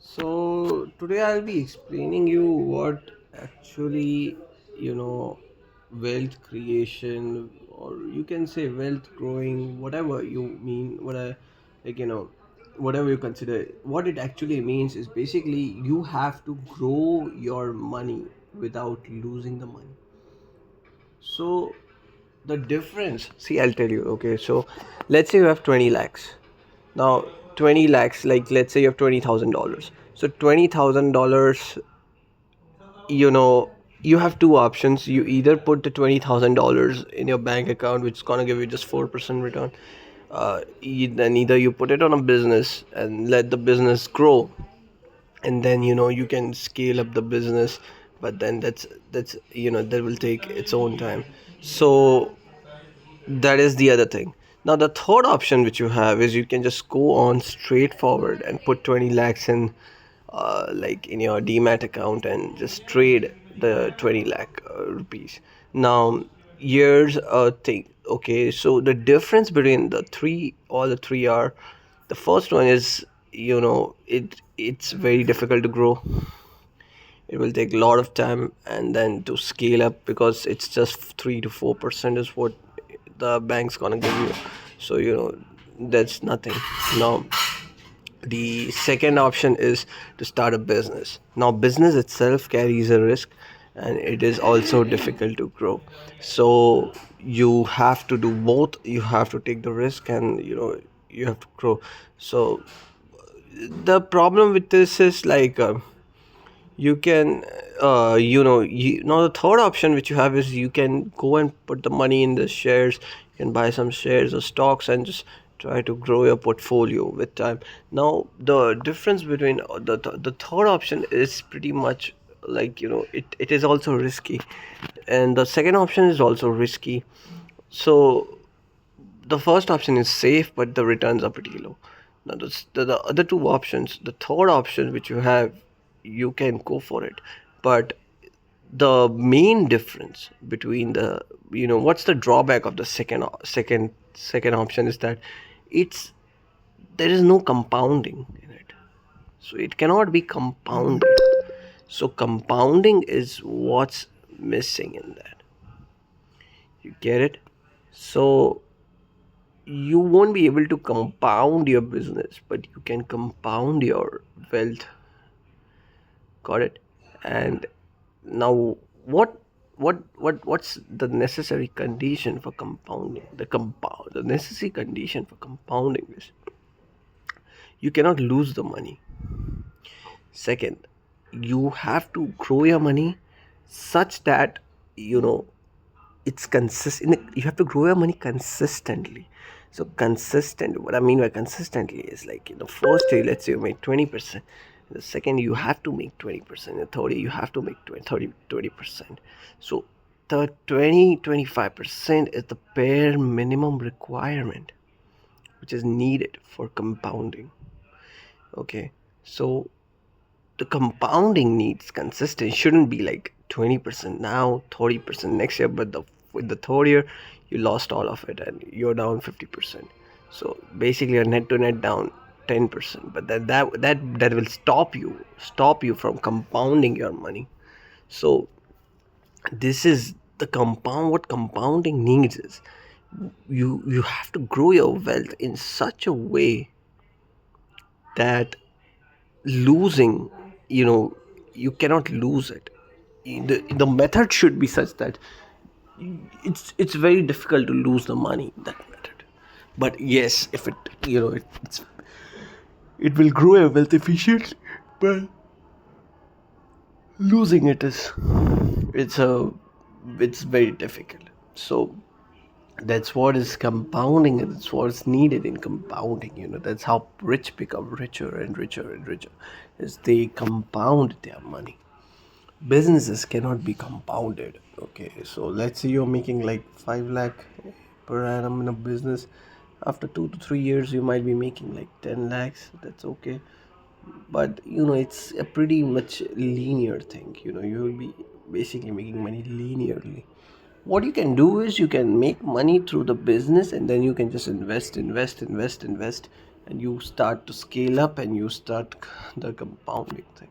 So today I'll be explaining you what actually you know wealth creation, or you can say wealth growing, whatever you mean, like whatever you consider. What it actually means is basically you have to grow your money without losing the money. So the difference, see, I'll tell you. Okay, so let's say you have 20 lakhs. Now 20 lakhs, like let's say you have $20,000. So $20,000, you know you have two options. You either put the $20,000 in your bank account, which is gonna give you just 4% return. Then either you put it on a business and let the business grow, and then you can scale up the business. But then that's that will take its own time. So that is the other thing. Now the third option which you have is you can just go on straightforward and put 20 lakhs in, like in your demat account, and just trade the 20 lakh rupees. Now here's a thing. Okay, so the difference between all the three are: the first one is, it's very difficult to grow. It will take a lot of time, and then to scale up, because it's just 3 to 4% is what the bank's gonna give you. So that's nothing. Now the second option is to start a business. Now business itself carries a risk, and it is also difficult to grow. So you have to do both. You have to take the risk, and you have to grow. So the problem with this is, like, you can now the third option which you have is you can go and put the money in the shares. You can buy some shares or stocks and just try to grow your portfolio with time. Now the difference between the third option is pretty much, like, it is also risky, and the second option is also risky. So the first option is safe, but the returns are pretty low. Now the other two options, the third option which you have, you can go for it. But the main difference between what's the drawback of the second option is that it's there is no compounding in it. So it cannot be compounded. So compounding is what's missing in that. You get it? So you won't be able to compound your business, but you can compound your wealth. Got it? And now, what's the necessary condition for compounding? The necessary condition for compounding is you cannot lose the money. Second, you have to grow your money such that you know it's consistent. You have to grow your money consistently. So consistent, what I mean by consistently is, like, in the first year, let's say you make 20%. In the second, you have to make 20%. In the third year, you have to make 20%. So the 25% is the bare minimum requirement which is needed for compounding. Okay, so the compounding needs consistent. It shouldn't be like 20% now, 30% next year, but with the third year you lost all of it and you're down 50%. So basically you're net to net down 10%, but that will stop you from compounding your money. So this is the compound what compounding needs is, you have to grow your wealth in such a way that losing, you know you cannot lose it. The method should be such that it's very difficult to lose the money in that method. But yes, if it will grow your wealth efficient, but losing it is it's a it's very difficult. So that's what is compounding, and that's what's needed in compounding. That's how rich become richer and richer and richer, is they compound their money. Businesses cannot be compounded. Okay, so let's say you're making like 5 lakh per annum in a business. After 2 to 3 years you might be making like 10 lakhs. That's okay, but it's a pretty much linear thing. You will be basically making money linearly. What you can do is you can make money through the business, and then you can just invest, invest, invest, invest. and you start to scale up and you start the compounding thing.